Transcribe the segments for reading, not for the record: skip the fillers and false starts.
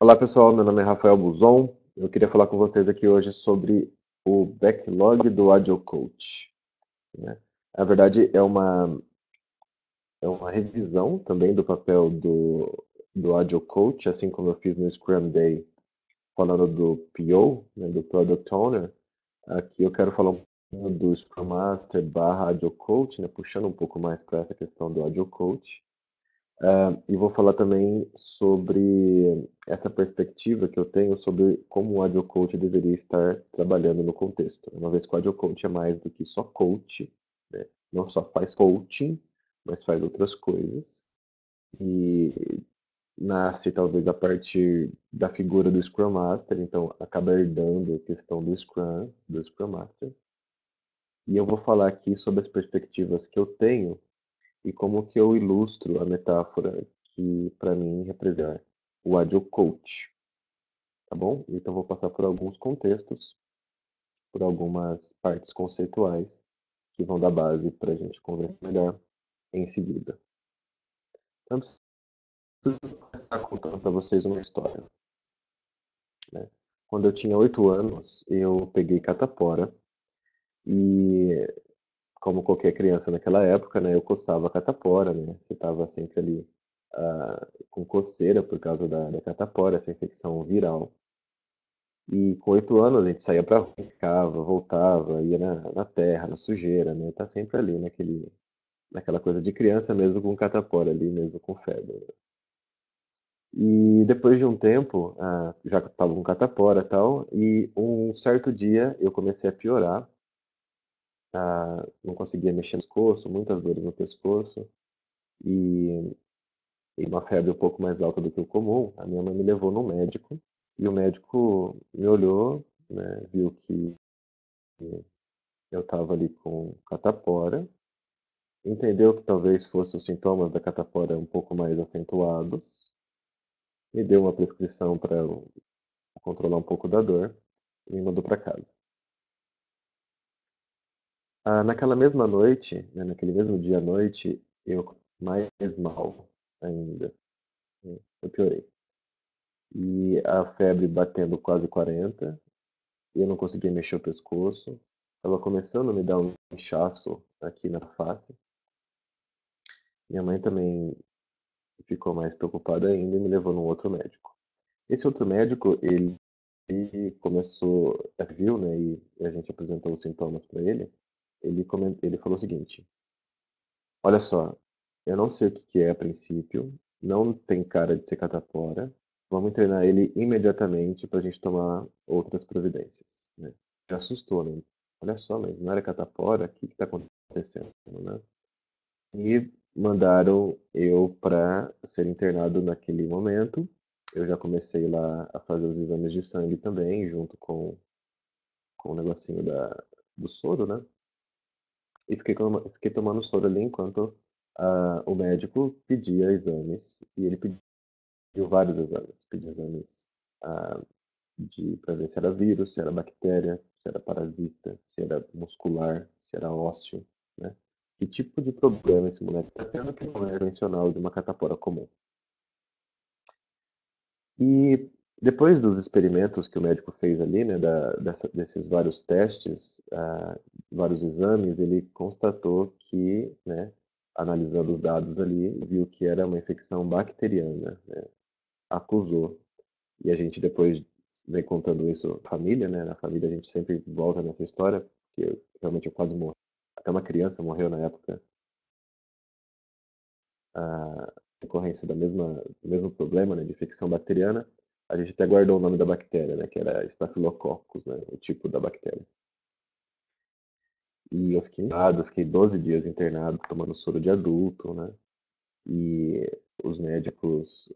Olá pessoal, meu nome é Rafael Buzon. Eu queria falar com vocês aqui hoje sobre o backlog do Agile Coach, né? Na verdade, é uma revisão também do papel do Agile Coach, assim como eu fiz no Scrum Day, falando do PO, né, do Product Owner. Aqui eu quero falar um pouco do Scrum Master barra Agile Coach, né, puxando um pouco mais para essa questão do Agile Coach. E vou falar também sobre essa perspectiva que eu tenho sobre como o Agile Coach deveria estar trabalhando no contexto. Uma vez que o Agile Coach é mais do que só coach, né? Não só faz coaching, mas faz outras coisas. E nasce talvez a partir da figura do Scrum Master, então acaba herdando a questão do Scrum Master. E eu vou falar aqui sobre as perspectivas que eu tenho e como que eu ilustro a metáfora que para mim representa o Agile Coach, tá bom? Então vou passar por alguns contextos, por algumas partes conceituais que vão dar base para a gente conversar melhor em seguida. Então preciso começar contando para vocês uma história, né? Quando eu tinha 8 anos, eu peguei catapora e, como qualquer criança naquela época, né, eu coçava a catapora, né? Você estava sempre ali com coceira por causa da catapora, essa infecção viral. E com 8 anos a gente saía pra rua, ficava, voltava, ia na terra, na sujeira, né? Tá sempre ali naquela coisa de criança mesmo com catapora ali, mesmo com febre, né? E depois de um tempo, já estava com catapora e tal, e um certo dia eu comecei a piorar, não conseguia mexer no pescoço, muitas dores no pescoço, e, e uma febre um pouco mais alta do que o comum. A minha mãe me levou no médico, e o médico me olhou, né, viu que eu estava ali com catapora, entendeu que talvez fossem os sintomas da catapora um pouco mais acentuados, me deu uma prescrição para controlar um pouco da dor e me mandou para casa. Naquela mesma noite, né, naquele mesmo dia à noite, eu mais mal ainda, né, eu piorei. E a febre batendo quase 40, e eu não conseguia mexer o pescoço, estava começando a me dar um inchaço aqui na face. Minha mãe também ficou mais preocupada ainda e me levou num outro médico. Esse outro médico, ele começou, viu, né, e a gente apresentou os sintomas para ele. Ele falou o seguinte: olha só, eu não sei o que que é a princípio, não tem cara de ser catapora, vamos treinar ele imediatamente para a gente tomar outras providências, né? Já assustou, né? Olha só, mas não era catapora? O que está acontecendo, né? E mandaram eu para ser internado naquele momento. Eu já comecei lá a fazer os exames de sangue também, junto com o negocinho do soro, né? E fiquei tomando soro ali enquanto o médico pedia exames. E ele pediu vários exames. Pediu exames ah, para ver se era vírus, se era bactéria, se era parasita, se era muscular, se era ósseo, né? Que tipo de problema esse moleque está tendo que não é convencional de uma catapora comum? E depois dos experimentos que o médico fez ali, né, desses vários testes, vários exames, ele constatou que, né, analisando os dados ali, viu que era uma infecção bacteriana, né, acusou. E a gente depois vem contando isso à família, né, na família a gente sempre volta nessa história, porque realmente eu quase morri. Até uma criança morreu na época, decorrência do mesmo problema, né, de infecção bacteriana. A gente até guardou o nome da bactéria, né, que era Staphylococcus, né, o tipo da bactéria. E eu fiquei 12 dias internado, tomando soro de adulto, né, e os médicos,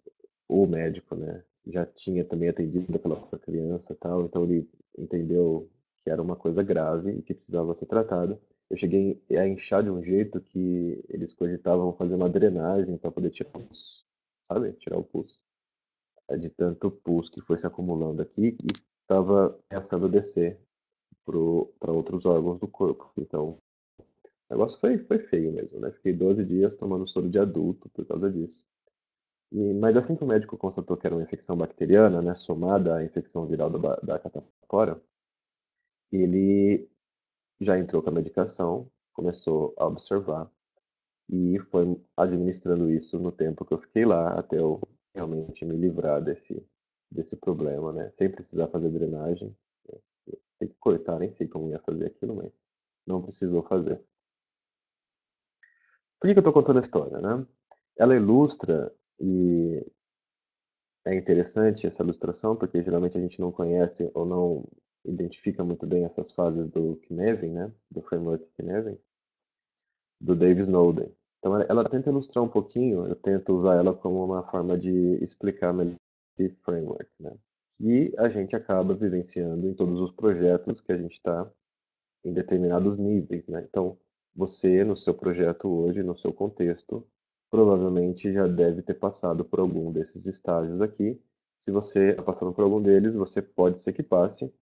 o médico, né, já tinha também atendido aquela outra criança e tal, então ele entendeu que era uma coisa grave e que precisava ser tratada. Eu cheguei a inchar de um jeito que eles cogitavam fazer uma drenagem para poder tirar o pus, sabe? Tirar o pus. De tanto pus que foi se acumulando aqui e estava começando a descer para outros órgãos do corpo. Então, o negócio foi feio mesmo, né? Fiquei 12 dias tomando soro de adulto por causa disso. Mas assim que o médico constatou que era uma infecção bacteriana, né, somada à infecção viral da catapora, ele já entrou com a medicação, começou a observar e foi administrando isso no tempo que eu fiquei lá, até eu realmente me livrar desse problema, né? Sem precisar fazer drenagem. Tem que cortar, nem sei como ia fazer aquilo, mas não precisou fazer. Por que eu estou contando a história, né? Ela ilustra, e é interessante essa ilustração, porque geralmente a gente não conhece ou não identifica muito bem essas fases do Cynefin, né? Do framework Cynefin, do Dave Snowden. Então ela tenta ilustrar um pouquinho, eu tento usar ela como uma forma de explicar melhor esse framework, né? E a gente acaba vivenciando em todos os projetos que a gente está em determinados níveis, né? Então, você no seu projeto hoje, no seu contexto, provavelmente já deve ter passado por algum desses estágios aqui. Se você está passando por algum deles, você pode ser que passe,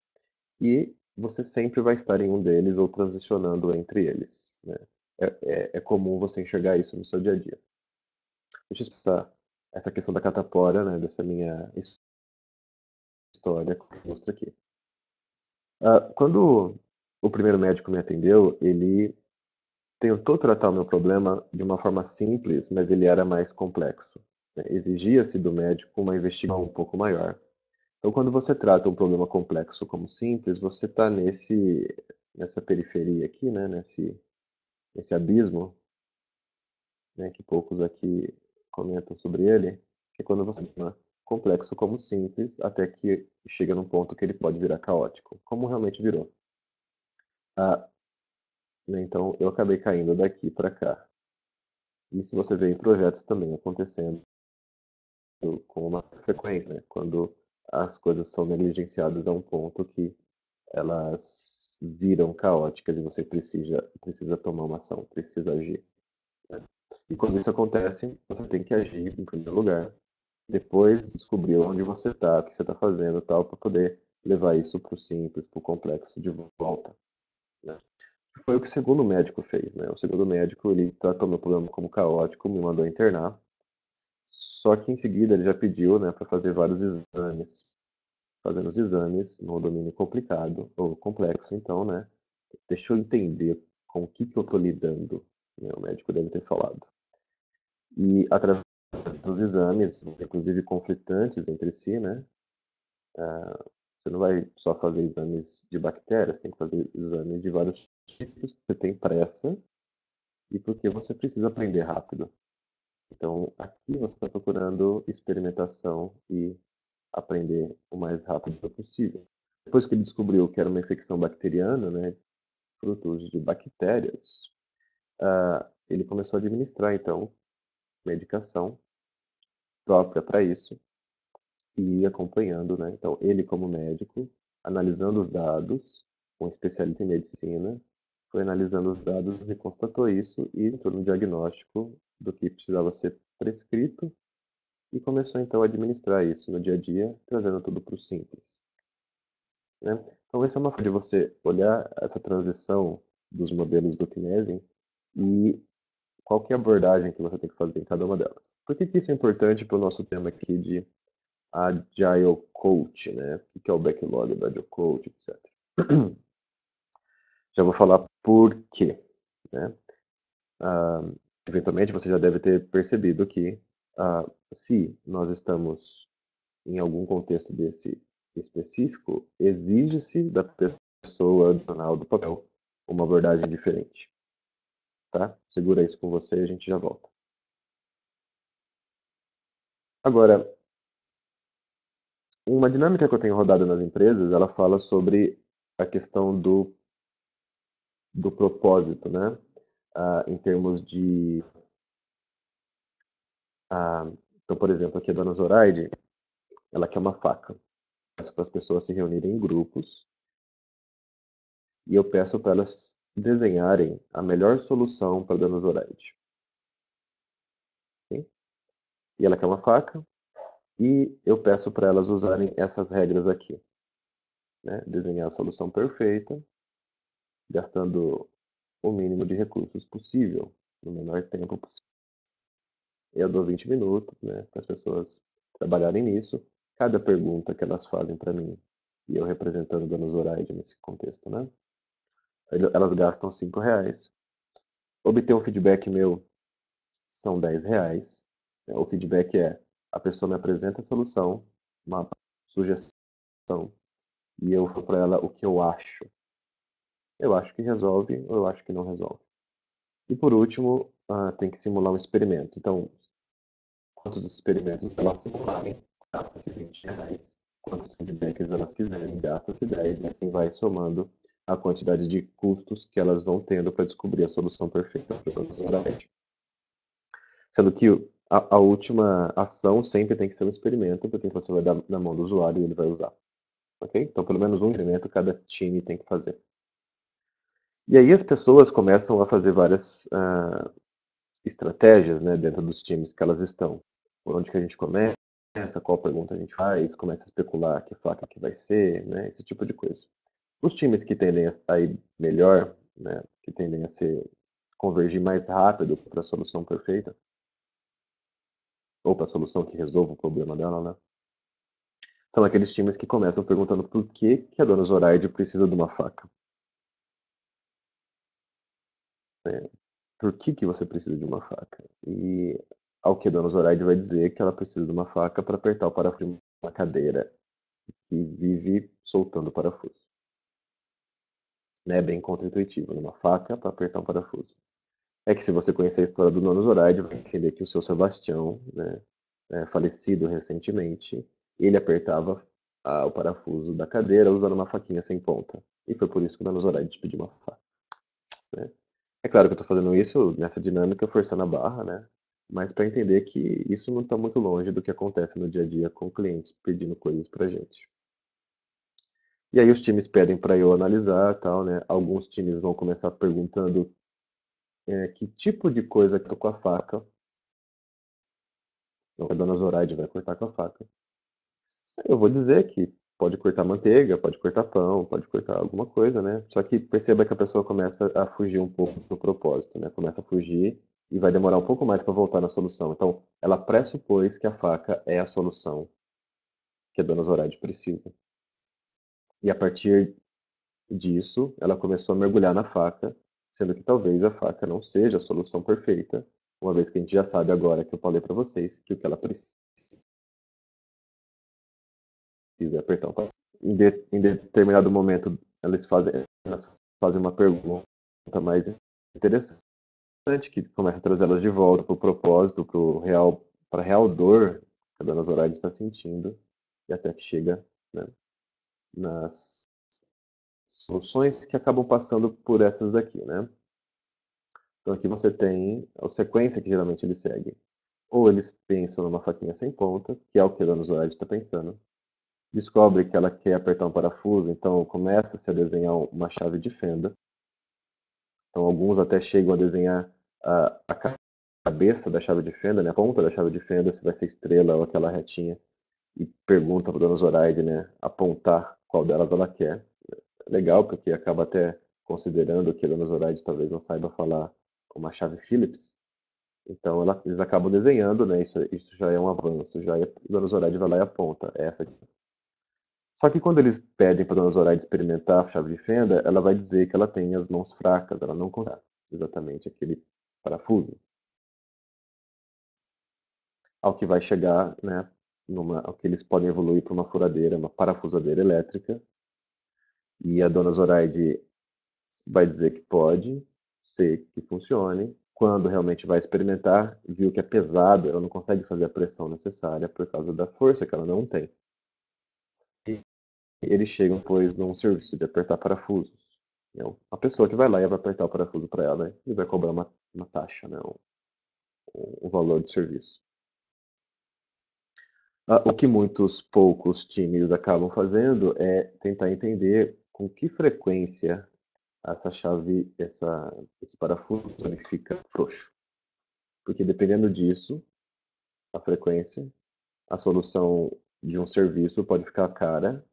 e você sempre vai estar em um deles ou transicionando entre eles, né? É comum você enxergar isso no seu dia a dia. Deixa eu explicar essa questão da catapora, né, dessa minha história que eu mostro aqui. Quando o primeiro médico me atendeu, ele tentou tratar o meu problema de uma forma simples, mas ele era mais complexo, né? Exigia-se do médico uma investigação um pouco maior. Então, quando você trata um problema complexo como simples, você está nessa periferia aqui, né? Nesse abismo, né? Que poucos aqui comentam sobre ele, que é quando você trata complexo como simples, até que chega num ponto que ele pode virar caótico, como realmente virou. Ah, né, então, eu acabei caindo daqui para cá. Isso você vê em projetos também acontecendo com uma frequência, né? Quando as coisas são negligenciadas a um ponto que elas viram caóticas e você precisa tomar uma ação, precisa agir, né? E quando isso acontece, você tem que agir em primeiro lugar, depois descobrir onde você está, o que você está fazendo, tal, para poder levar isso para o simples, para o complexo de volta, né? Foi o que o segundo médico fez, né? O segundo médico, ele tratou meu problema como caótico, me mandou internar. Só que em seguida ele já pediu, né, para fazer vários exames. Fazendo os exames num domínio complicado ou complexo, então, né, deixa eu entender com o que eu estou lidando, né, o médico deve ter falado. E através dos exames, inclusive conflitantes entre si, né, você não vai só fazer exames de bactérias, tem que fazer exames de vários tipos, você tem pressa e porque você precisa aprender rápido. Então, aqui você está procurando experimentação e aprender o mais rápido possível. Depois que ele descobriu que era uma infecção bacteriana, né, frutos de bactérias, ele começou a administrar, então, medicação própria para isso e ir acompanhando, né? Então, ele como médico, analisando os dados, um especialista em medicina, foi analisando os dados e constatou isso e entrou no diagnóstico do que precisava ser prescrito e começou então a administrar isso no dia a dia, trazendo tudo para o simples, né? Então, essa é uma forma de você olhar essa transição dos modelos do Kinesian e qual que é a abordagem que você tem que fazer em cada uma delas. Por que isso é importante para o nosso tema aqui de Agile Coach, né? O que é o backlog do Agile Coach, etc. Já vou falar por quê, né? Ah, eventualmente você já deve ter percebido que se nós estamos em algum contexto desse específico, exige-se da pessoa adicional do papel uma abordagem diferente, tá? Segura isso com você e a gente já volta. Agora, uma dinâmica que eu tenho rodado nas empresas, ela fala sobre a questão do propósito, né? Em termos de... então, por exemplo, aqui a dona Zoraide, ela quer uma faca. Peço para as pessoas se reunirem em grupos e eu peço para elas desenharem a melhor solução para a dona Zoraide. Okay? E ela quer uma faca e eu peço para elas usarem essas regras aqui, né? Desenhar a solução perfeita, gastando o mínimo de recursos possível, no menor tempo possível. Eu dou 20 minutos, né, para as pessoas trabalharem nisso. Cada pergunta que elas fazem para mim, e eu representando Dona Zoraide nesse contexto, né? Elas gastam R$ 5. Obter um feedback meu são R$ 10. O feedback é, a pessoa me apresenta a solução, uma sugestão, e eu falo para ela o que eu acho. Eu acho que resolve ou eu acho que não resolve. E por último, tem que simular um experimento. Então, quantos experimentos elas simularem, gasta-se R$ 20. Quantos feedbacks elas quiserem, gasta-se 10. E assim vai somando a quantidade de custos que elas vão tendo para descobrir a solução perfeita para todas as. Sendo que a última ação sempre tem que ser um experimento, porque você vai dar na mão do usuário e ele vai usar. Ok? Então, pelo menos um experimento cada time tem que fazer. E aí as pessoas começam a fazer várias estratégias, né, dentro dos times que elas estão. Por onde que a gente começa, qual pergunta a gente faz, começa a especular que faca que vai ser, né, esse tipo de coisa. Os times que tendem a ir melhor, né, que tendem a convergir mais rápido para a solução perfeita, ou para a solução que resolva o problema dela, né, são aqueles times que começam perguntando por que a Dona Zoraide precisa de uma faca. Por que você precisa de uma faca? E ao que a Dona Zoraide vai dizer que ela precisa de uma faca para apertar o parafuso de uma cadeira que vive soltando o parafuso. Né? Bem contra-intuitivo, uma faca para apertar um parafuso. É que se você conhecer a história do Dona Zoraide, vai entender que o seu Sebastião, né, falecido recentemente, ele apertava o parafuso da cadeira usando uma faquinha sem ponta. E foi por isso que o Dona Zoraide pediu uma faca. Né? É claro que eu estou fazendo isso nessa dinâmica, forçando a barra, né? Mas para entender que isso não está muito longe do que acontece no dia a dia com clientes pedindo coisas para gente. E aí os times pedem para eu analisar, tal, né? Alguns times vão começar perguntando que tipo de coisa que eu tô com a faca. Então, a Dona Zoraide vai cortar com a faca. Eu vou dizer que pode cortar manteiga, pode cortar pão, pode cortar alguma coisa, né? Só que perceba que a pessoa começa a fugir um pouco do propósito, né? Começa a fugir e vai demorar um pouco mais para voltar na solução. Então, ela pressupôs que a faca é a solução que a Dona Zoraide precisa. E a partir disso, ela começou a mergulhar na faca, sendo que talvez a faca não seja a solução perfeita, uma vez que a gente já sabe agora que eu falei para vocês que o que ela precisa é apertar o botão. Em determinado momento, elas fazem uma pergunta mais interessante, que começa a trazê-las de volta para o propósito, para a real dor que a Dona Zoraide está sentindo, e até que chega, né, nas soluções que acabam passando por essas daqui, né? Então aqui você tem a sequência que geralmente eles seguem. Ou eles pensam numa faquinha sem ponta, que é o que a Dona Zoraide está pensando. Descobre que ela quer apertar um parafuso, então começa-se a desenhar uma chave de fenda. Então alguns até chegam a desenhar a cabeça da chave de fenda, né, a ponta da chave de fenda, se vai ser estrela ou aquela retinha, e pergunta para a Dona Zoraide, né, apontar qual delas ela quer. Legal, porque acaba até considerando que a Dona Zoraide talvez não saiba falar uma chave Phillips. Então eles acabam desenhando, né, isso já é um avanço, já a Dona Zoraide vai lá e aponta essa aqui. Só que quando eles pedem para a Dona Zoraide experimentar a chave de fenda, ela vai dizer que ela tem as mãos fracas, ela não consegue exatamente aquele parafuso. Ao que vai chegar, né, ao que eles podem evoluir para uma furadeira, uma parafusadeira elétrica, e a Dona Zoraide vai dizer que pode ser que funcione. Quando realmente vai experimentar, viu que é pesado, ela não consegue fazer a pressão necessária por causa da força que ela não tem. E eles chegam, pois, num serviço de apertar parafusos. A pessoa que vai lá e vai apertar o parafuso para ela, né, e vai cobrar uma taxa, né, um valor de serviço. O que muitos poucos times acabam fazendo é tentar entender com que frequência esse parafuso ele fica frouxo. Porque dependendo disso, a frequência, a solução de um serviço pode ficar cara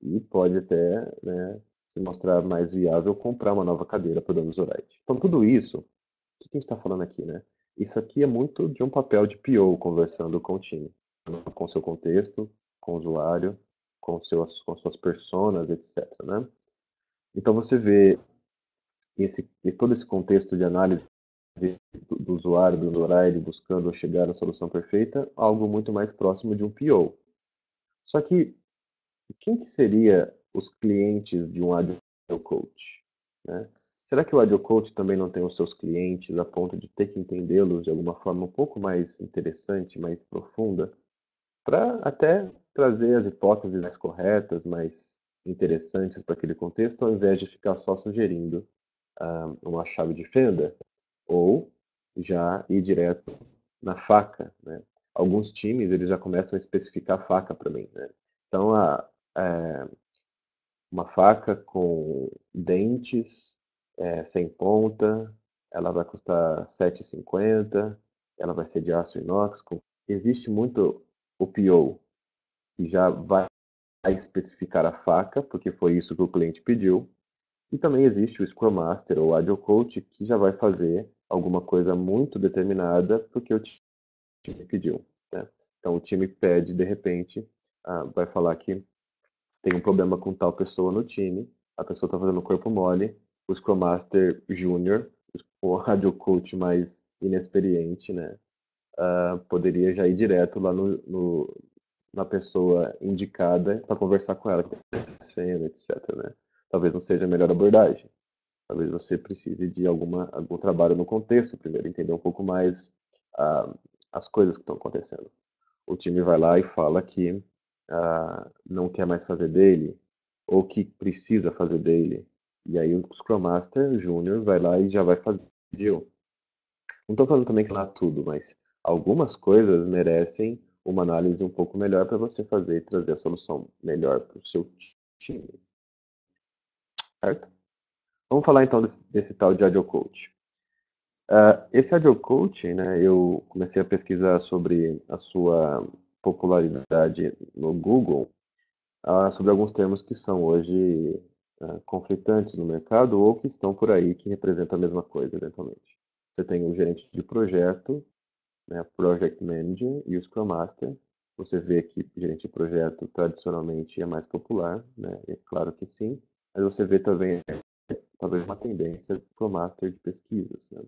e pode até, né, se mostrar mais viável comprar uma nova cadeira para o Dona Zoraide. Então tudo isso, o que a gente está falando aqui, né? isso aqui é muito de um papel de PO conversando com o time, com seu contexto, com o usuário, com suas personas, etc, né? Então você vê todo esse contexto de análise do usuário, do usuário buscando chegar à solução perfeita, algo muito mais próximo de um PO. Só que quem que seria os clientes de um Agile Coach, né? Será que o Agile Coach também não tem os seus clientes a ponto de ter que entendê-los de alguma forma um pouco mais interessante, mais profunda, para até trazer as hipóteses mais corretas, mais interessantes para aquele contexto, ao invés de ficar só sugerindo uma chave de fenda, ou já ir direto na faca, né? Alguns times eles já começam a especificar a faca para mim, né? Então, é, uma faca com dentes, sem ponta, ela vai custar 7,50, ela vai ser de aço inox. Existe muito o PO, que já vai especificar a faca, porque foi isso que o cliente pediu. E também existe o Scrum Master ou Agile Coach, que já vai fazer alguma coisa muito determinada, porque o time pediu, né? Então o time pede, de repente, vai falar que tem um problema com tal pessoa no time, a pessoa está fazendo corpo mole, o Scrum Master Júnior, o Agile Coach mais inexperiente, né? Poderia já ir direto lá na pessoa indicada para conversar com ela, o que está acontecendo, etc, né? Talvez não seja a melhor abordagem. Talvez você precise de algum trabalho no contexto primeiro, entender um pouco mais ah, as coisas que estão acontecendo. O time vai lá e fala que não quer mais fazer dele, ou que precisa fazer dele. E aí o Scrum Master Júnior vai lá e já vai fazer. Não estou falando também que não é tudo, mas algumas coisas merecem uma análise um pouco melhor para você fazer e trazer a solução melhor para o seu time, certo? Vamos falar então desse tal de Agile Coach. Esse Agile Coach, né, eu comecei a pesquisar sobre a sua popularidade no Google, sobre alguns termos que são hoje conflitantes no mercado ou que estão por aí que representam a mesma coisa, eventualmente. Você tem o gerente de projeto, né, Project Manager e o Scrum Master. Você vê que gerente de projeto tradicionalmente é mais popular, né? É claro que sim, mas você vê também talvez uma tendência do Scrum Master de pesquisas, né?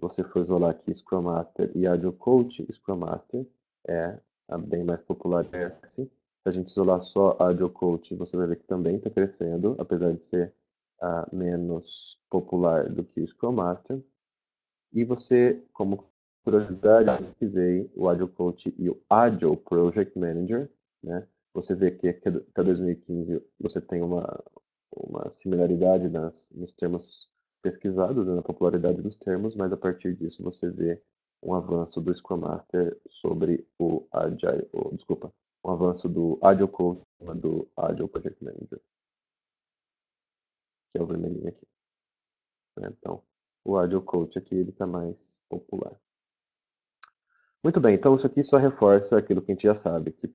Você for isolar aqui Scrum Master e Agile Coach, Scrum Master é a bem mais popular. Se a gente isolar só Agile Coach, você vai ver que também está crescendo, apesar de ser menos popular do que o Scrum Master. E você, como curiosidade, eu pesquisei o Agile Coach e o Agile Project Manager, né? Você vê que até 2015 você tem uma similaridade nos termos pesquisados, né, na popularidade dos termos, mas a partir disso você vê um avanço do Scrum Master sobre o Agile, desculpa, um avanço do Agile Coach do Agile Project Manager, que é o vermelhinho aqui, né? Então, o Agile Coach aqui ele está mais popular. Muito bem, então isso aqui só reforça aquilo que a gente já sabe, que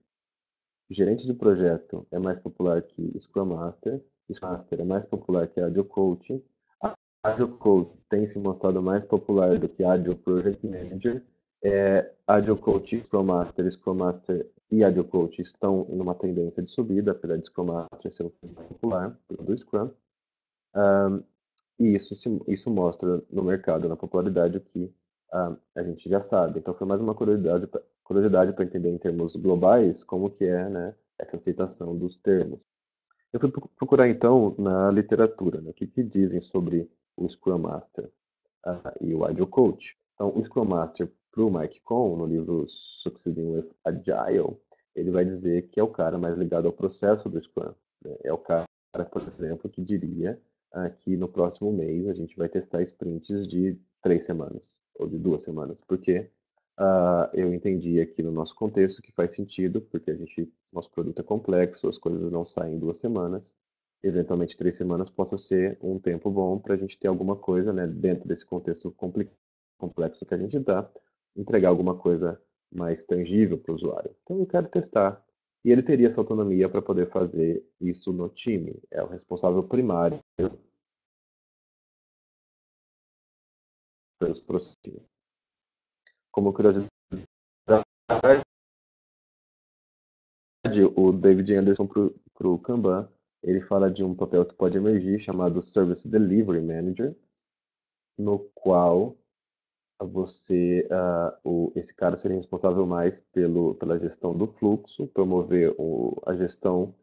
gerente de projeto é mais popular que Scrum Master, Scrum Master é mais popular que Agile Coach, Agile Coach tem se mostrado mais popular do que Agile Project Manager, Agile Coach, Scrum Master e Agile Coach estão em uma tendência de subida, apesar de Scrum Master ser o mais popular do Scrum. E isso mostra no mercado, na popularidade, o que a gente já sabe. Então foi mais uma curiosidade para entender em termos globais como que é, né, essa aceitação dos termos. Eu fui procurar então na literatura, né, o que dizem sobre o Scrum Master e o Agile Coach. Então, o Scrum Master, para o Mike Cohn, no livro Succeeding with Agile, ele vai dizer que é o cara mais ligado ao processo do Scrum, né? É o cara, por exemplo, que diria que no próximo mês a gente vai testar sprints de 3 semanas ou de 2 semanas, porque eu entendi aqui no nosso contexto que faz sentido, porque nosso produto é complexo, as coisas não saem em 2 semanas, eventualmente 3 semanas possa ser um tempo bom para a gente ter alguma coisa, né, dentro desse contexto complexo que a gente dá, entregar alguma coisa mais tangível para o usuário. Então eu quero testar. E ele teria essa autonomia para poder fazer isso no time. É o responsável primário pelos processos. Como curiosidade, o David Anderson para o Kanban, ele fala de um papel que pode emergir chamado Service Delivery Manager, no qual esse cara seria responsável mais pela gestão do fluxo, promover a gestão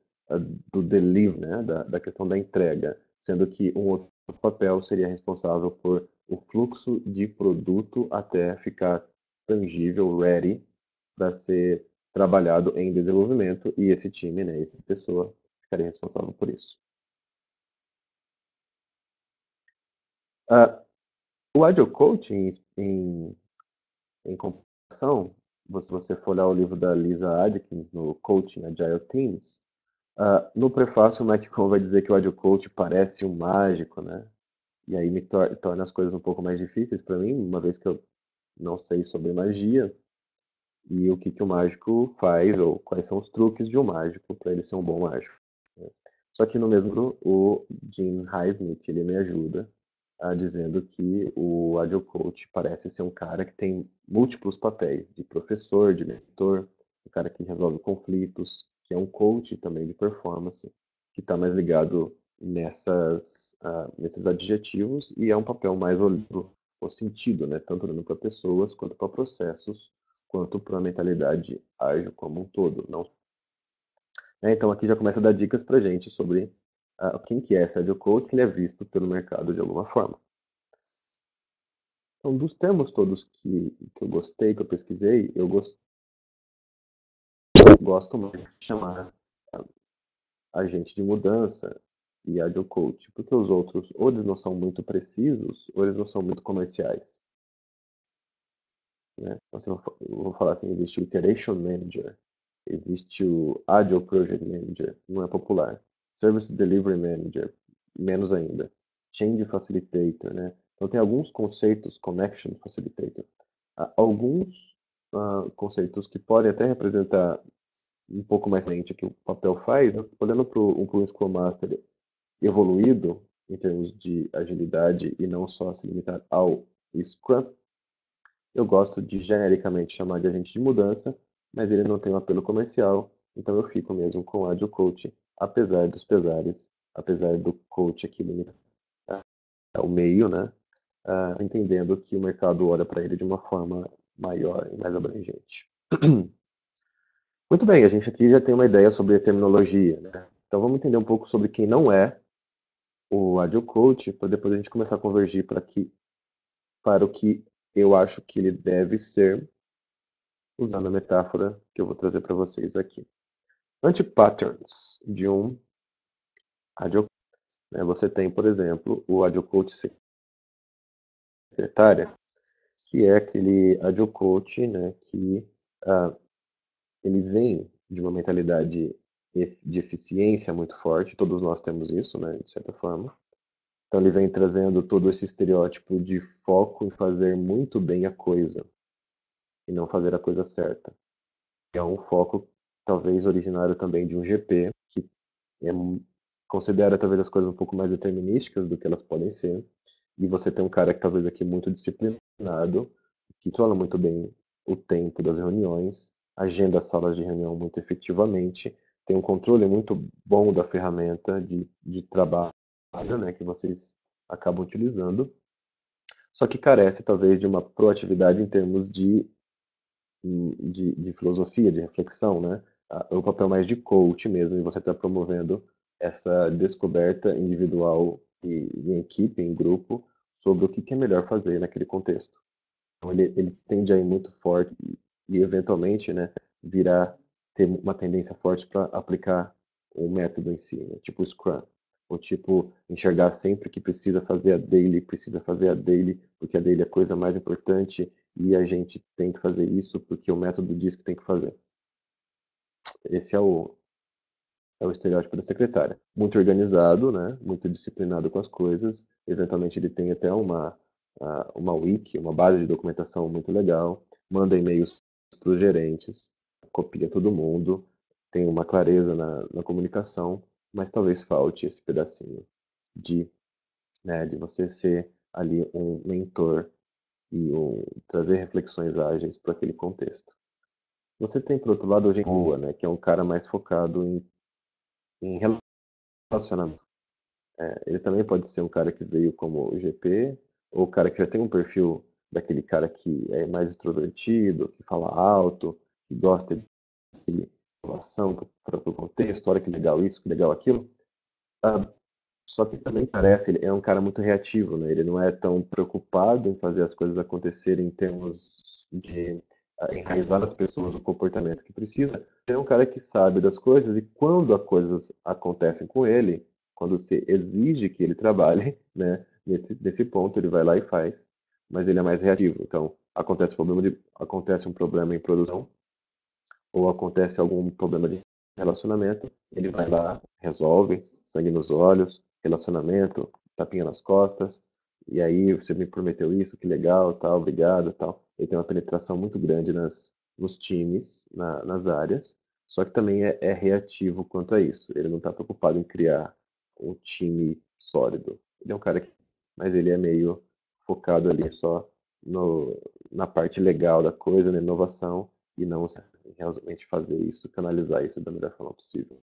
do delivery, né, da questão da entrega, sendo que um outro papel seria responsável por o fluxo de produto até ficar tangível, ready, para ser trabalhado em desenvolvimento, e esse time, né, essa pessoa, ficaria responsável por isso. O Agile Coaching, em comparação, se você for olhar o livro da Lisa Adkins, no Coaching Agile Teams, no prefácio o Mike Cohn vai dizer que o Agile Coach parece um mágico, né? E aí me torna as coisas um pouco mais difíceis para mim, uma vez que eu não sei sobre magia e o que o mágico faz, ou quais são os truques de um mágico para ele ser um bom mágico, né? Só que no mesmo livro, o Jim Highsmith, ele me ajuda dizendo que o Agile Coach parece ser um cara que tem múltiplos papéis, de professor, de mentor, um cara que resolve conflitos, que é um coach também de performance, que está mais ligado nesses adjetivos e é um papel mais olhando o sentido, né? Tanto para pessoas, quanto para processos, quanto para a mentalidade ágil como um todo. Não, então aqui já começa a dar dicas para gente sobre quem que é esse Agile Coach, que ele é visto pelo mercado de alguma forma. Então, dos termos todos que eu gostei, que eu pesquisei, eu gosto mais de chamar agente de mudança e Agile Coach, porque os outros, ou eles não são muito precisos, ou eles não são muito comerciais, né? Então, eu vou falar assim, existe o Iteration Manager, existe o Agile Project Manager, não é popular. Service Delivery Manager, menos ainda. Change Facilitator, né? Então tem alguns conceitos, Connection Facilitator, alguns conceitos que podem até representar um pouco mais frente o que o papel faz, né? Olhando para um Scrum Master evoluído em termos de agilidade e não só se limitar ao Scrum, eu gosto de genericamente chamar de agente de mudança, mas ele não tem um apelo comercial, então eu fico mesmo com o Agile Coach, apesar dos pesares, apesar do coach aqui limitar o meio, né? Entendendo que o mercado olha para ele de uma forma maior e mais abrangente. Muito bem, a gente aqui já tem uma ideia sobre a terminologia, né? Então vamos entender um pouco sobre quem não é o Agile Coach, para depois a gente começar a convergir para o que eu acho que ele deve ser, usando a metáfora que eu vou trazer para vocês aqui. Anti-patterns de um Agile Coach, né? Você tem, por exemplo, o Agile Coach secretária, que é aquele Agile Coach, né, que ele vem de uma mentalidade de eficiência muito forte, todos nós temos isso, né, de certa forma. Então ele vem trazendo todo esse estereótipo de foco em fazer muito bem a coisa e não fazer a coisa certa. É um foco talvez originário também de um GP, que é, considera talvez as coisas um pouco mais determinísticas do que elas podem ser. E você tem um cara que talvez aqui muito disciplinado, que controla muito bem o tempo das reuniões, agenda as salas de reunião muito efetivamente, tem um controle muito bom da ferramenta de trabalho, né, que vocês acabam utilizando, só que carece talvez de uma proatividade em termos de filosofia, de reflexão, né? É um papel mais de coach mesmo, e você está promovendo essa descoberta individual e em equipe, em grupo, sobre o que é melhor fazer naquele contexto. Então ele tende a ir muito forte e eventualmente, né, virar, ter uma tendência forte para aplicar o método em si, né? Tipo o Scrum. Ou tipo, enxergar sempre que precisa fazer a daily, porque a daily é a coisa mais importante e a gente tem que fazer isso porque o método diz que tem que fazer. Esse é o estereótipo da secretária. Muito organizado, né? Muito disciplinado com as coisas. Eventualmente ele tem até uma wiki, uma base de documentação muito legal. Manda e-mails para os gerentes, copia todo mundo, tem uma clareza na comunicação, mas talvez falte esse pedacinho de, né, de você ser ali um mentor e trazer reflexões ágeis para aquele contexto. Você tem, por outro lado, o gente boa, né, que é um cara mais focado em relacionamento. Ele também pode ser um cara que veio como GP, ou o cara que já tem um perfil daquele cara que é mais extrovertido, que fala alto, que gosta de relação para o contexto, olha que legal isso, que legal aquilo. Ah, só que também parece, ele é um cara muito reativo, né? Ele não é tão preocupado em fazer as coisas acontecerem em termos de enraizar nas pessoas o comportamento que precisa. Ele é um cara que sabe das coisas e quando as coisas acontecem com ele, quando você exige que ele trabalhe, né? Nesse ponto ele vai lá e faz, mas ele é mais reativo. Então, acontece um problema em produção, ou acontece algum problema de relacionamento, ele vai lá, resolve, sangue nos olhos, relacionamento, tapinha nas costas, e aí você me prometeu isso, que legal, tal, obrigado, tal. Ele tem uma penetração muito grande nos times, nas áreas, só que também é reativo quanto a isso. Ele não está preocupado em criar um time sólido. Ele é um cara que, mas ele é meio focado ali só no, na parte legal da coisa, na inovação, e não realmente fazer isso, canalizar isso da melhor forma possível.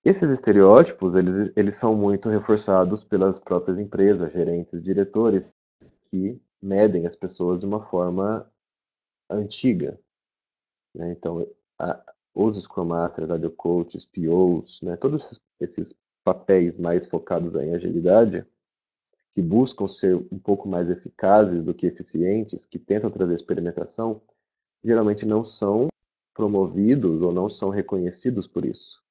Esses estereótipos, eles são muito reforçados pelas próprias empresas, gerentes, diretores, que medem as pessoas de uma forma antiga, né? Então, a, os Scrum Masters, Agile Coaches, POs, né? Todos esses papéis mais focados em agilidade, que buscam ser um pouco mais eficazes do que eficientes, que tentam trazer experimentação, geralmente não são promovidos ou não são reconhecidos por isso.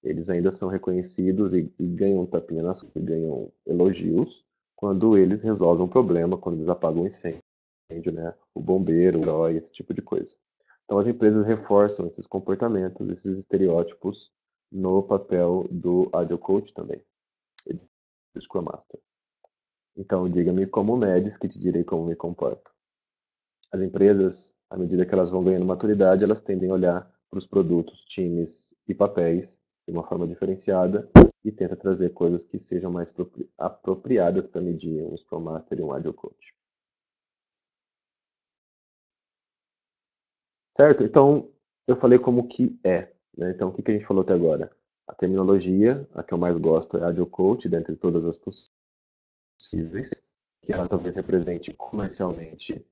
Eles ainda são reconhecidos e ganham tapinha nas costas, ganham elogios quando eles resolvem um problema, quando eles apagam um incêndio, né? O bombeiro, o herói, esse tipo de coisa. Então as empresas reforçam esses comportamentos, esses estereótipos no papel do Agile Coach também, do Scrum Master. Então diga-me como medes que te direi como me comporto. As empresas, à medida que elas vão ganhando maturidade, elas tendem a olhar para os produtos, times e papéis de uma forma diferenciada e tenta trazer coisas que sejam mais apropriadas para medir um Scrum Master e um Agile Coach. Certo? Então, eu falei como que é, né? Então, o que a gente falou até agora? A terminologia, a que eu mais gosto é Agile Coach, dentre todas as possíveis, que ela talvez represente comercialmente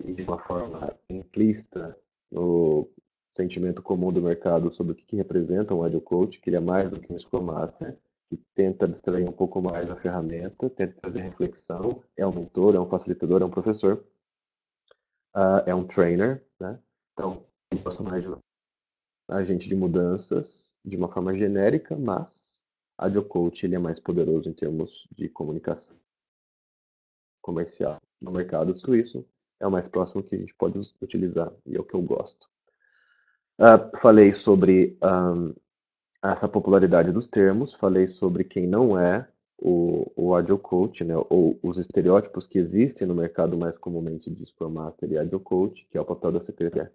e de uma forma implícita no sentimento comum do mercado sobre o que representa um Agile Coach, que ele é mais do que um Scrum Master, que tenta distrair um pouco mais a ferramenta, tenta trazer reflexão, é um mentor, é um facilitador, é um professor, é um trainer, né? Então, eu gosto mais de agente de mudanças de uma forma genérica, mas Agile Coach ele é mais poderoso em termos de comunicação comercial no mercado suíço, é o mais próximo que a gente pode utilizar e é o que eu gosto. Falei sobre essa popularidade dos termos, falei sobre quem não é o Agile Coach, né, ou os estereótipos que existem no mercado mais comumente de Scrum Master e Agile Coach, que é o papel da secretária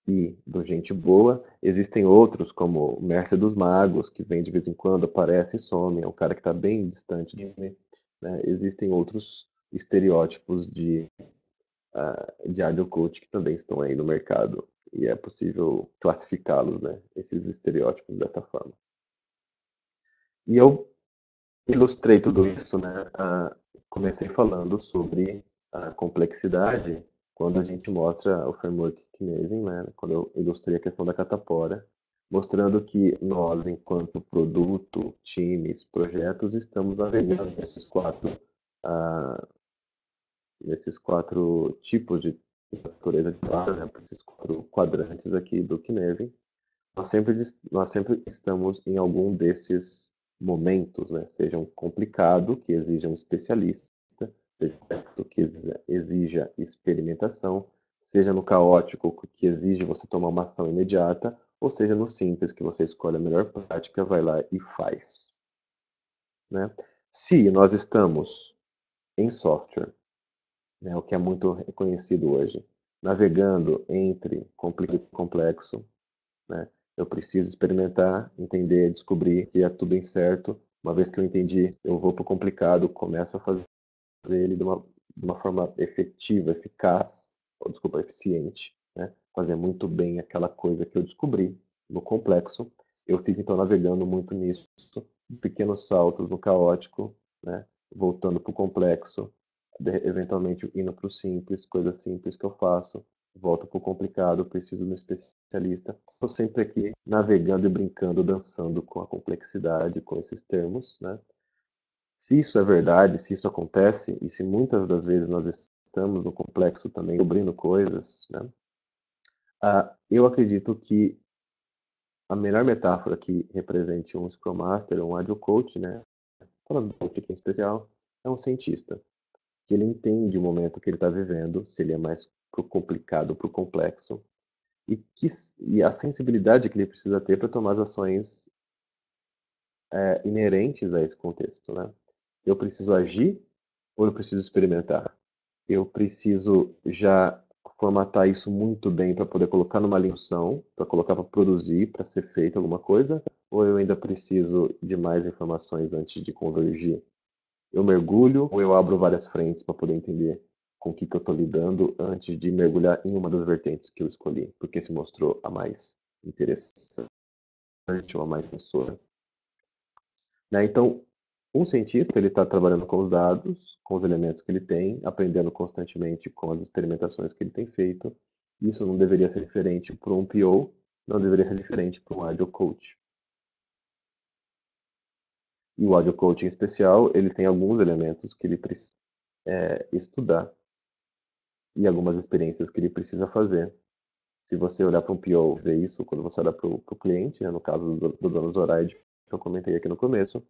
e do gente boa. Existem outros, como o Mestre dos Magos, que vem de vez em quando, aparece e some, é um cara que está bem distante de mim. Né? Existem outros estereótipos de Agile Coach que também estão aí no mercado e é possível classificá-los, né? Esses estereótipos dessa forma. E eu ilustrei tudo isso, né? Comecei falando sobre a complexidade quando a gente mostra o framework Kinesian, né? Quando eu ilustrei a questão da catapora, mostrando que nós, enquanto produto, times, projetos, estamos navegando nesses quatro tipos de natureza de base, né? Esses quatro quadrantes aqui do Kinesian. Nós sempre estamos em algum desses momentos, né? Seja um complicado, que exija um especialista, seja um que exija experimentação, seja no caótico, que exige você tomar uma ação imediata, ou seja no simples, que você escolhe a melhor prática, vai lá e faz. Né? Se nós estamos em software, né, o que é muito reconhecido hoje, navegando entre complicado e complexo, né? Eu preciso experimentar, entender, descobrir que é tudo incerto, Uma vez que eu entendi, eu vou para o complicado, começo a fazer ele de uma forma efetiva, eficaz, ou, desculpa, eficiente, né? Fazer muito bem aquela coisa que eu descobri no complexo. Eu fico então navegando muito nisso, pequenos saltos no caótico, né? Voltando para o complexo, eventualmente indo para o simples, coisas simples que eu faço, volto para o complicado, preciso de um especialista. Estou sempre aqui navegando e brincando, dançando com a complexidade, com esses termos, né? Se isso é verdade, se isso acontece, e se muitas das vezes nós estamos no complexo também, descobrindo coisas, né? Eu acredito que a melhor metáfora que represente um Scrum Master, um Agile Coach, né? Falando do coach aqui em especial, é um cientista, que ele entende o momento que ele está vivendo, se ele é mais pro complicado, pro complexo, e a sensibilidade que ele precisa ter para tomar as ações inerentes a esse contexto, né? Eu preciso agir ou eu preciso experimentar? Eu preciso já formatar isso muito bem para poder colocar numa linção, para colocar para produzir, para ser feito alguma coisa, ou eu ainda preciso de mais informações antes de convergir? Eu mergulho ou eu abro várias frentes para poder entender com o que eu estou lidando antes de mergulhar em uma das vertentes que eu escolhi, porque se mostrou a mais interessante ou a mais promissora. Né? Então, um cientista ele está trabalhando com os dados, com os elementos que ele tem, aprendendo constantemente com as experimentações que ele tem feito. Isso não deveria ser diferente para um PO, não deveria ser diferente para um Agile Coach. E o Agile Coach em especial, ele tem alguns elementos que ele precisa estudar e algumas experiências que ele precisa fazer. Se você olhar para um PO, ver isso quando você olhar para o cliente, né, no caso do dono Zoraide, que eu comentei aqui no começo,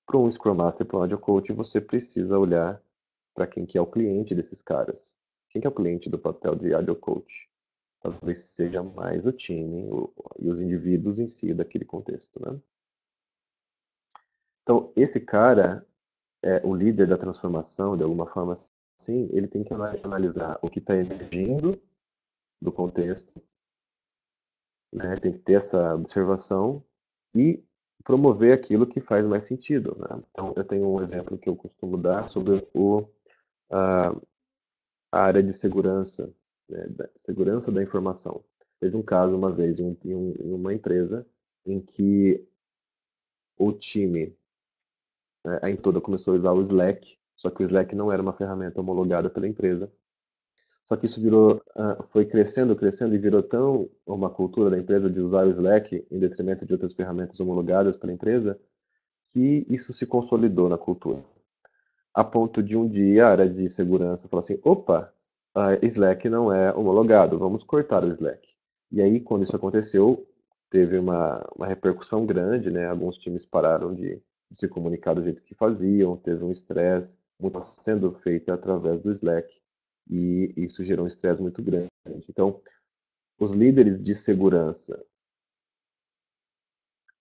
para um Scrum Master, para um Agile Coach, você precisa olhar para quem que é o cliente desses caras. Quem que é o cliente do papel de Agile Coach? Talvez seja mais o time e os indivíduos em si daquele contexto, né? Então, esse cara, o líder da transformação, de alguma forma assim, ele tem que analisar o que está emergindo do contexto, né? Tem que ter essa observação e promover aquilo que faz mais sentido, né? Então, eu tenho um exemplo que eu costumo dar sobre a, a área de segurança, né, da segurança da informação. Teve um caso uma vez em uma empresa em que o time, né, em toda começou a usar o Slack, só que o Slack não era uma ferramenta homologada pela empresa. Só que isso virou, foi crescendo, crescendo e virou tão uma cultura da empresa de usar o Slack em detrimento de outras ferramentas homologadas pela empresa, que isso se consolidou na cultura. A ponto de um dia a área de segurança falar assim, opa, a Slack não é homologado, vamos cortar o Slack. E aí, quando isso aconteceu, teve uma repercussão grande, né? Alguns times pararam de se comunicar do jeito que faziam, teve um estresse, muito sendo feito através do Slack, e isso gerou um estresse muito grande. Então, os líderes de segurança,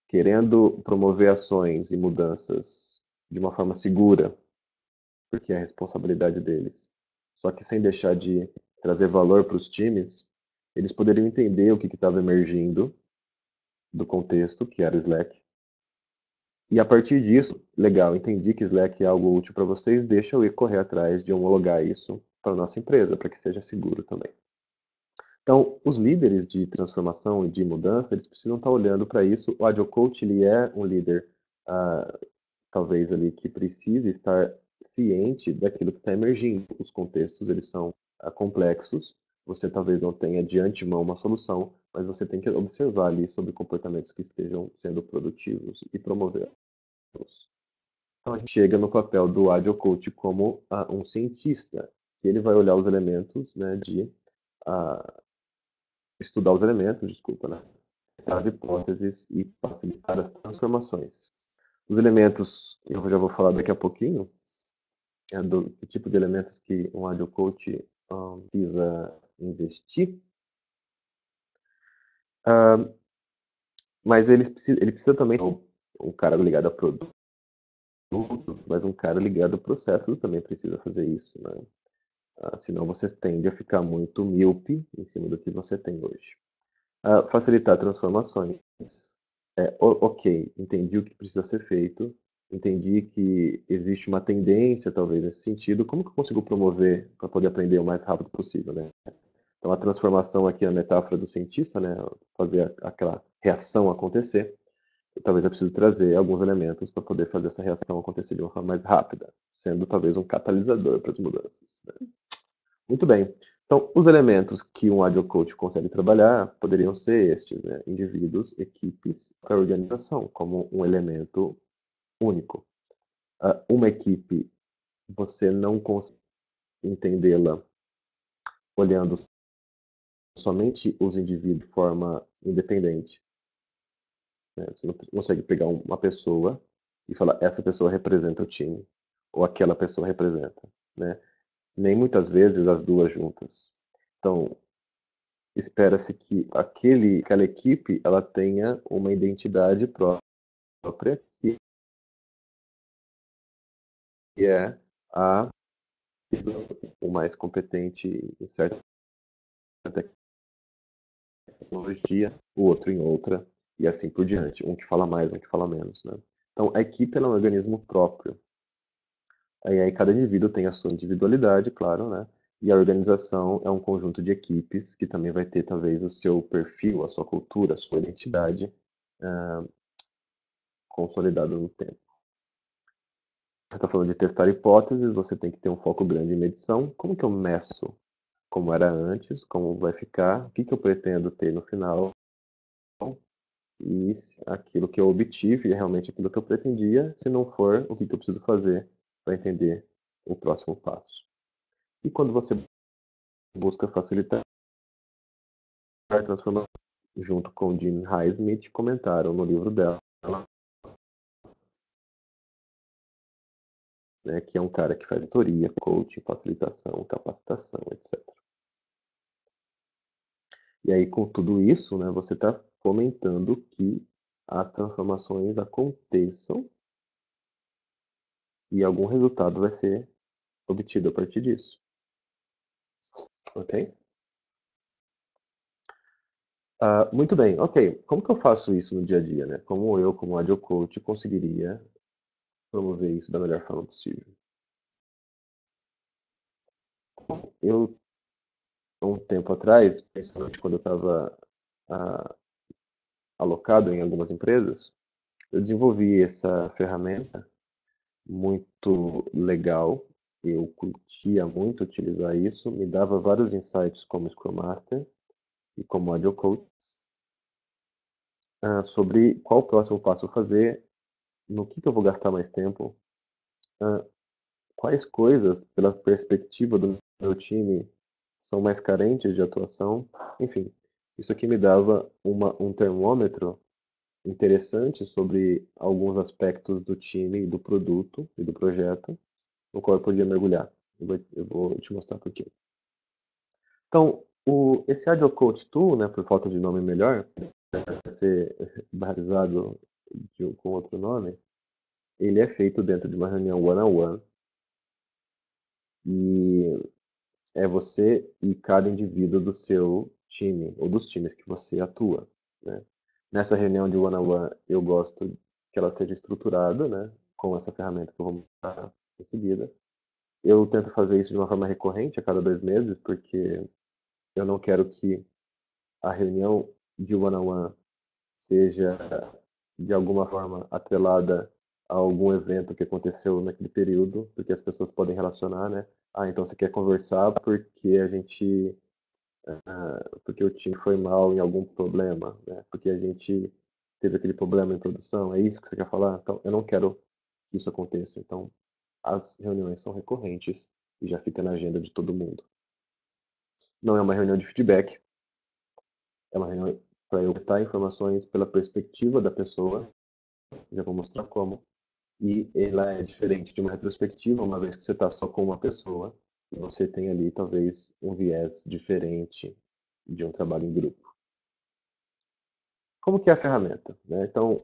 querendo promover ações e mudanças de uma forma segura, porque é a responsabilidade deles. Só que sem deixar de trazer valor para os times, eles poderiam entender o que estava emergindo do contexto, que era o Slack. E a partir disso, legal, entendi que Slack é algo útil para vocês, deixa eu ir correr atrás de homologar isso para a nossa empresa, para que seja seguro também. Então, os líderes de transformação e de mudança, eles precisam estar olhando para isso. O Agile Coach, ele é um líder talvez ali que precise estar ciente daquilo que está emergindo. Os contextos eles são complexos. Você talvez não tenha de antemão uma solução, mas você tem que observar ali sobre comportamentos que estejam sendo produtivos e promovê-los. Então a gente chega no papel do Agile Coach como um cientista, que ele vai olhar os elementos, né, de estudar os elementos, desculpa, né, testar as hipóteses e facilitar as transformações. Os elementos, eu já vou falar daqui a pouquinho, do tipo de elementos que um Agile Coach precisa investir, mas ele precisa também um cara ligado a produto, mas um cara ligado a processo também precisa fazer isso, né? Senão você tende a ficar muito míope em cima do que você tem hoje. Facilitar transformações. Ok, entendi o que precisa ser feito, entendi que existe uma tendência, talvez, nesse sentido. Como que eu consigo promover para poder aprender o mais rápido possível, né? Então, a transformação aqui, a metáfora do cientista, né? Fazer aquela reação acontecer. Talvez eu precise trazer alguns elementos para poder fazer essa reação acontecer de uma forma mais rápida, sendo talvez um catalisador para as mudanças, né? Muito bem. Então, os elementos que um Agile Coach consegue trabalhar poderiam ser estes, né? Indivíduos, equipes, a organização, como um elemento único. Uma equipe, você não consegue entendê-la olhando somente os indivíduos de forma independente, né? Você não consegue pegar uma pessoa e falar, essa pessoa representa o time, ou aquela pessoa representa, né? Nem muitas vezes as duas juntas. Então, espera-se que aquela equipe ela tenha uma identidade própria, que é a o mais competente em certa tecnologia, o outro em outra, e assim por diante. Um que fala mais, um que fala menos, né? Então, a equipe ela é um organismo próprio. Aí cada indivíduo tem a sua individualidade, claro, né? E a organização é um conjunto de equipes que também vai ter, talvez, o seu perfil, a sua cultura, a sua identidade consolidado no tempo. Você está falando de testar hipóteses, você tem que ter um foco grande em medição. Como que eu meço como era antes, como vai ficar, o que que eu pretendo ter no final e aquilo que eu obtive é realmente aquilo que eu pretendia. Se não for, o que que eu preciso fazer para entender o próximo passo. E quando você busca facilitar a transformação, junto com Jean Highsmith, comentaram no livro dela, né, que é um cara que faz mentoria, coaching, facilitação, capacitação, etc. E aí, com tudo isso, né, você está fomentando que as transformações aconteçam e algum resultado vai ser obtido a partir disso. Ok? Muito bem, ok. Como que eu faço isso no dia a dia, né? Como eu, como Agile Coach, conseguiria promover isso da melhor forma possível? Eu, há um tempo atrás, principalmente quando eu estava alocado em algumas empresas, eu desenvolvi essa ferramenta muito legal. Eu curtia muito utilizar isso, me dava vários insights como Scrum Master e como Agile Coach sobre qual o próximo passo a fazer, no que eu vou gastar mais tempo, ah, quais coisas, pela perspectiva do meu time, são mais carentes de atuação, enfim. Isso aqui me dava um termômetro interessante sobre alguns aspectos do time, do produto e do projeto, no qual eu podia mergulhar. Eu vou te mostrar por quê. Então, esse Agile Coach Tool, né, por falta de nome melhor, deve ser batizado com outro nome, ele é feito dentro de uma reunião one-on-one e é você e cada indivíduo do seu time, ou dos times que você atua, né? Nessa reunião de one-on-one, eu gosto que ela seja estruturada, né, com essa ferramenta que eu vou mostrar em seguida. Eu tento fazer isso de uma forma recorrente, a cada 2 meses, porque eu não quero que a reunião de one-on-one seja de alguma forma atrelada a algum evento que aconteceu naquele período, porque as pessoas podem relacionar, né? Então você quer conversar porque porque o time foi mal em algum problema, né? Porque a gente teve aquele problema em produção, é isso que você quer falar? Então, eu não quero que isso aconteça. Então, as reuniões são recorrentes e já fica na agenda de todo mundo. Não é uma reunião de feedback, é uma reunião para eu botar informações pela perspectiva da pessoa, já vou mostrar como. E ela é diferente de uma retrospectiva, uma vez que você está só com uma pessoa, e você tem ali talvez um viés diferente de um trabalho em grupo. Como que é a ferramenta, né? Então,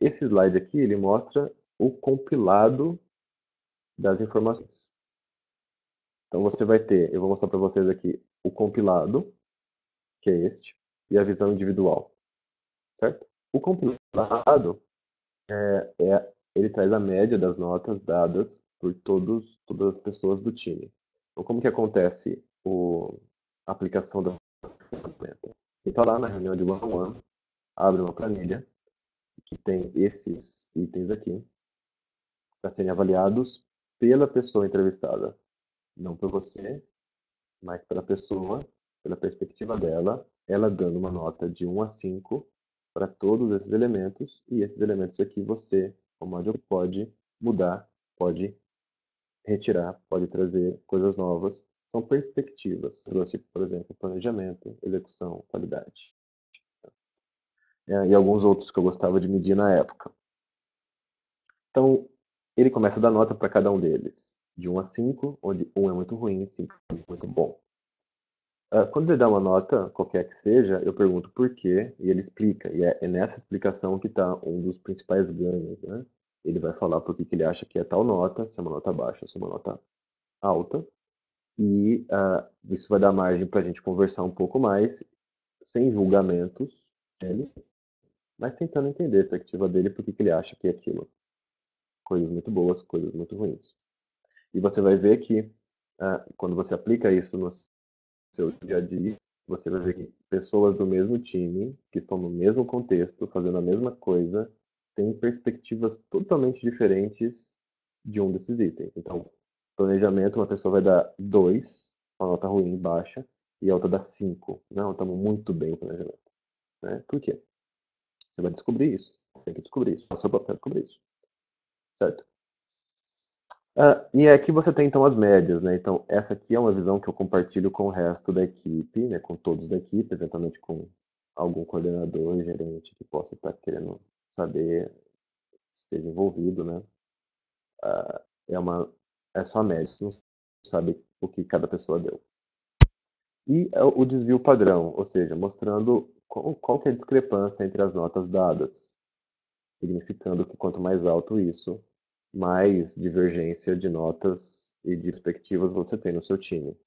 esse slide aqui, ele mostra o compilado das informações. Então, você vai ter, eu vou mostrar para vocês aqui o compilado, que é este, e a visão individual, certo? O compilado Ele traz a média das notas dadas por todas as pessoas do time. Então, como que acontece a aplicação da ferramenta? Você está lá na reunião de one-on-one, abre uma planilha que tem esses itens aqui para serem avaliados pela pessoa entrevistada. Não por você, mas pela pessoa, pela perspectiva dela, ela dando uma nota de 1 a 5 para todos esses elementos, e esses elementos aqui você, como auditor, pode mudar, pode retirar, pode trazer coisas novas. São perspectivas. Trouxe, por exemplo, planejamento, execução, qualidade. E alguns outros que eu gostava de medir na época. Então, ele começa a dar nota para cada um deles, de 1 a 5, onde 1 é muito ruim e 5 é muito bom. Quando ele dá uma nota, qualquer que seja, eu pergunto por quê, e ele explica. E é nessa explicação que está um dos principais ganhos, né? Ele vai falar por que ele acha que é tal nota, se é uma nota baixa, se é uma nota alta, e isso vai dar margem para a gente conversar um pouco mais, sem julgamentos dele, mas tentando entender a perspectiva dele, por que ele acha que é aquilo. Coisas muito boas, coisas muito ruins. E você vai ver que, quando você aplica isso no seu dia a dia, você vai ver que pessoas do mesmo time, que estão no mesmo contexto, fazendo a mesma coisa, têm perspectivas totalmente diferentes de um desses itens. Então, planejamento, uma pessoa vai dar 2, uma nota ruim, baixa, e a outra dá 5. Não, estamos muito bem no planejamento. Né? Por quê? Você vai descobrir isso. Tem que descobrir isso. É o seu papel descobrir isso. Certo? E aqui você tem então as médias, né? Então, essa aqui é uma visão que eu compartilho com o resto da equipe, né? Com todos da equipe, eventualmente com algum coordenador, gerente que possa estar querendo saber, esteja envolvido, né? Ah, é uma, é só a média, você não sabe o que cada pessoa deu. E é o desvio padrão, ou seja, mostrando qual que é a discrepância entre as notas dadas, significando que quanto mais alto isso, mais divergência de notas e de perspectivas você tem no seu time.